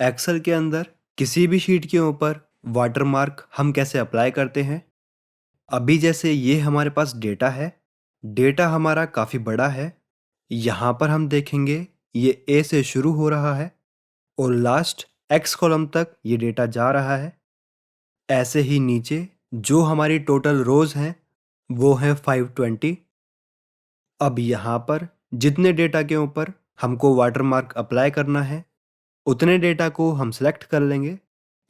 Excel के अंदर किसी भी शीट के ऊपर वाटरमार्क हम कैसे अप्लाई करते हैं। अभी जैसे ये हमारे पास डेटा है, डेटा हमारा काफ़ी बड़ा है। यहाँ पर हम देखेंगे ये ए से शुरू हो रहा है और लास्ट एक्स कॉलम तक ये डेटा जा रहा है। ऐसे ही नीचे जो हमारी टोटल रोज हैं वो हैं 520। अब यहाँ पर जितने डेटा के ऊपर हमको वाटरमार्क अप्लाई करना है उतने डेटा को हम सेलेक्ट कर लेंगे।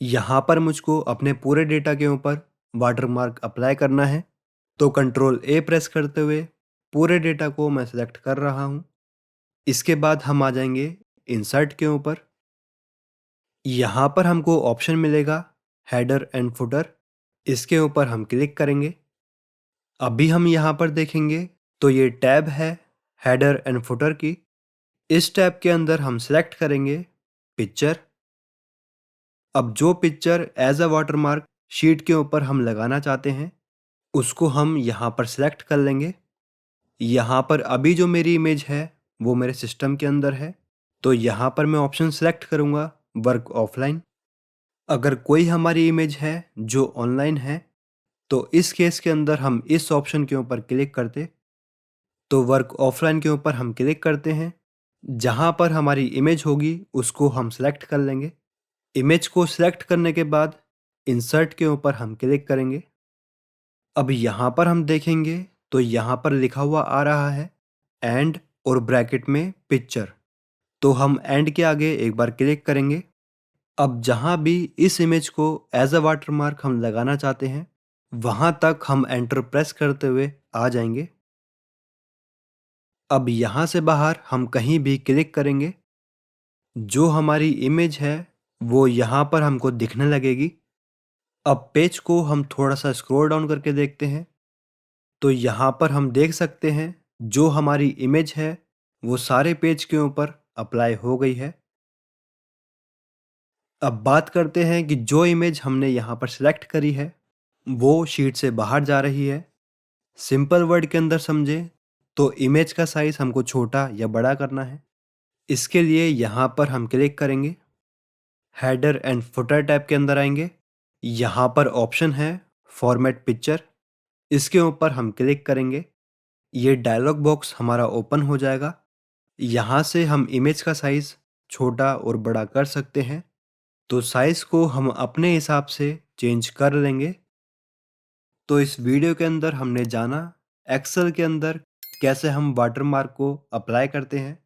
यहाँ पर मुझको अपने पूरे डेटा के ऊपर वाटरमार्क अप्लाई करना है, तो कंट्रोल ए प्रेस करते हुए पूरे डेटा को मैं सेलेक्ट कर रहा हूँ। इसके बाद हम आ जाएंगे इंसर्ट के ऊपर। यहाँ पर हमको ऑप्शन मिलेगा हेडर एंड फुटर, इसके ऊपर हम क्लिक करेंगे। अभी हम यहाँ पर देखेंगे तो ये टैब है हेडर एंड फुटर की। इस टैब के अंदर हम सेलेक्ट करेंगे पिक्चर। अब जो picture as a watermark sheet के ऊपर हम लगाना चाहते हैं उसको हम यहाँ पर सेलेक्ट कर लेंगे। यहाँ पर अभी जो मेरी इमेज है वो मेरे सिस्टम के अंदर है, तो यहाँ पर मैं ऑप्शन सेलेक्ट करूँगा वर्क ऑफलाइन। अगर कोई हमारी इमेज है जो ऑनलाइन है तो इस केस के अंदर हम इस ऑप्शन के ऊपर क्लिक करते, तो वर्क ऑफलाइन के ऊपर हम क्लिक करते हैं। जहाँ पर हमारी इमेज होगी उसको हम सेलेक्ट कर लेंगे। इमेज को सिलेक्ट करने के बाद इंसर्ट के ऊपर हम क्लिक करेंगे। अब यहाँ पर हम देखेंगे तो यहाँ पर लिखा हुआ आ रहा है एंड और ब्रैकेट में पिक्चर, तो हम एंड के आगे एक बार क्लिक करेंगे। अब जहाँ भी इस इमेज को एज अ वाटरमार्क हम लगाना चाहते हैं वहाँ तक हम एंटर प्रेस करते हुए आ जाएंगे। अब यहाँ से बाहर हम कहीं भी क्लिक करेंगे, जो हमारी इमेज है वो यहाँ पर हमको दिखने लगेगी। अब पेज को हम थोड़ा सा स्क्रॉल डाउन करके देखते हैं, तो यहाँ पर हम देख सकते हैं जो हमारी इमेज है वो सारे पेज के ऊपर अप्लाई हो गई है। अब बात करते हैं कि जो इमेज हमने यहाँ पर सिलेक्ट करी है वो शीट से बाहर जा रही है। सिंपल वर्ड के अंदर समझे तो इमेज का साइज हमको छोटा या बड़ा करना है। इसके लिए यहाँ पर हम क्लिक करेंगे, हेडर एंड फुटर टैब के अंदर आएंगे। यहाँ पर ऑप्शन है फॉर्मेट पिक्चर, इसके ऊपर हम क्लिक करेंगे। ये डायलॉग बॉक्स हमारा ओपन हो जाएगा। यहाँ से हम इमेज का साइज छोटा और बड़ा कर सकते हैं, तो साइज को हम अपने हिसाब से चेंज कर लेंगे। तो इस वीडियो के अंदर हमने जाना एक्सेल के अंदर कैसे हम वाटरमार्क को अप्लाई करते हैं।